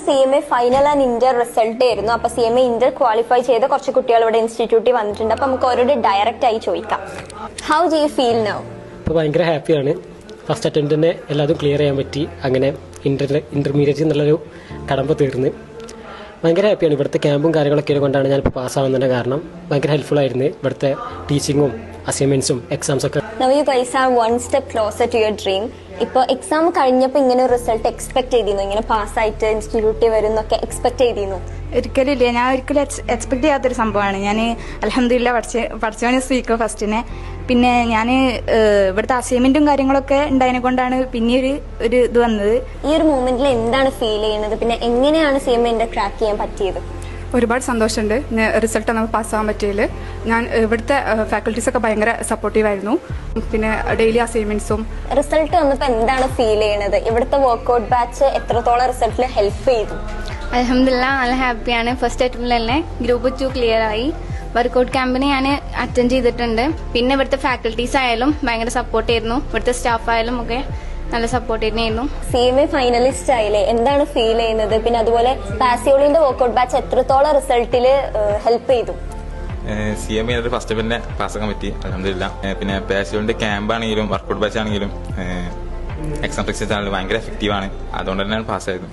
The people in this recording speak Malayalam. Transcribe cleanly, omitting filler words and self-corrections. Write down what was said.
CMA final and Inter result ആയിരുന്നു. അപ്പൊ CMA ഇന്റർ ക്വാളിഫൈ ചെയ്ത കുറച്ച് കുട്ടികൾ ഇവിടെ ഇൻസ്റ്റിറ്റ്യൂട്ടിൽ വന്നിട്ടുണ്ട്. അപ്പൊ നമുക്ക് അവരോട് ഡയറക്റ്റ് ആയി ചോദിക്കാം. How do you feel now? ഭയങ്കര ഹാപ്പിയാണ്. ഫസ്റ്റ് അറ്റംപ്റ്റ് തന്നെ എല്ലാതും ക്ലിയർ ചെയ്യാൻ പറ്റി. അങ്ങനെ ഇന്റർമീഡിയറ്റ് എന്നുള്ളൊരു കടമ്പ തീർന്ന് ഭയങ്കര ഹാപ്പിയാണ്. ഇവിടുത്തെ ക്യാമ്പും കാര്യങ്ങളൊക്കെ കൊണ്ടാണ് ഞാനിപ്പോൾ പാസ്സാവുന്നതിൻ്റെ കാരണം. ഭയങ്കര ഹെൽപ്ഫുൾ ആയിരുന്നു ഇവിടുത്തെ ടീച്ചിങ്ങും അസൈൻമെന്റ്സും എക്സാംസ് ഒക്കെ. Now you guys are one step closer to your dream. ഇപ്പോൾ എക്സാം കഴിഞ്ഞപ്പോൾ ഇങ്ങനെ ഒരു റിസൾട്ട് എക്സ്പെക്ട് ചെയ്തിരുന്നു? ഇങ്ങനെ പാസ്സായിട്ട് ഇൻസ്റ്റിറ്റ്യൂട്ടിൽ വരുന്നൊക്കെ എക്സ്പെക്ട് ചെയ്തിരുന്നു? ഒരിക്കലും ഇല്ല. ഞാൻ ഒരിക്കലും എക്സ്പെക്ട് ചെയ്യാത്തൊരു സംഭവമാണ്. ഞാൻ അൽഹംദുലില്ലാ പഠിച്ചവനെ സ്വീകരിക്കുക ഫസ്റ്റിനെ. പിന്നെ ഞാൻ ഇവിടുത്തെ അസൈൻമെന്റും കാര്യങ്ങളൊക്കെ ഉണ്ടായതിനെ കൊണ്ടാണ് പിന്നെ ഒരു ഇത് വന്നത്. ഈ ഒരു മൂമെന്റിൽ എന്താണ് ഫീൽ ചെയ്യുന്നത്? പിന്നെ എങ്ങനെയാണ് CMA ഇന്റർ ക്രാക്ക് ചെയ്യാൻ പറ്റിയത്? ഒരുപാട് സന്തോഷമുണ്ട് റിസൾട്ട് നമുക്ക് പാസ്സാകാൻ പറ്റിയതിൽ. ഞാൻ ഇവിടുത്തെ ഫാക്കൽറ്റീസൊക്കെ ഭയങ്കര സപ്പോർട്ടീവായിരുന്നു. പിന്നെ ഡെയിലി അസൈൻമെന്റ്സും. റിസൾട്ട് വന്നപ്പോൾ എന്താണ് ഫീൽ ചെയ്യുന്നത്? ഇവിടുത്തെ വർക്ക്ഔട്ട് ബാച്ച് എത്രത്തോളം റിസൾട്ടിൽ ഹെൽപ്പ് ചെയ്തു? അൽഹംദുലില്ലാ നല്ല ഹാപ്പിയാണ്. ഫസ്റ്റ് അറ്റംപ്റ്റിൽ തന്നെ ഗ്രൂപ്പ് 2 ക്ലിയർ ആയി. വർക്കൗട്ട് ക്യാമ്പിന് ഞാൻ അറ്റൻഡ് ചെയ്തിട്ടുണ്ട്. പിന്നെ ഇവിടുത്തെ ഫാക്കൽറ്റീസ് ആയാലും ഭയങ്കര സപ്പോർട്ട് ആയിരുന്നു. ഇവിടുത്തെ സ്റ്റാഫ് ആയാലും ഒക്കെ നല്ല സപ്പോർട്ട് തന്നെയായിരുന്നു. CMA ഫൈനലിസ്റ്റ് ആയില്ലേ, എന്താണ് ഫീൽ ചെയ്യുന്നത്? പിന്നെ അതുപോലെ പാസിയോളിന്റെ വർക്ക്ഔട്ട് ബാച്ച് എത്രത്തോളം റിസൾട്ടിൽ ഹെൽപ്പ് ചെയ്തു? CMA ഫസ്റ്റ് പിന്നെ പാസ്സാക്കാൻ പറ്റി അൽഹംദുലില്ലാ. പിന്നെ പാസിയോളിന്റെ ക്യാമ്പ് ആണെങ്കിലും വർക്കൗട്ട് ബാച്ച് ആണെങ്കിലും എക്സാം ഫിക്സേഴ്സ് ആണെങ്കിലും ഭയങ്കര എഫക്റ്റീവാണ്. അതുകൊണ്ട് തന്നെയാണ് പാസ്സായത്.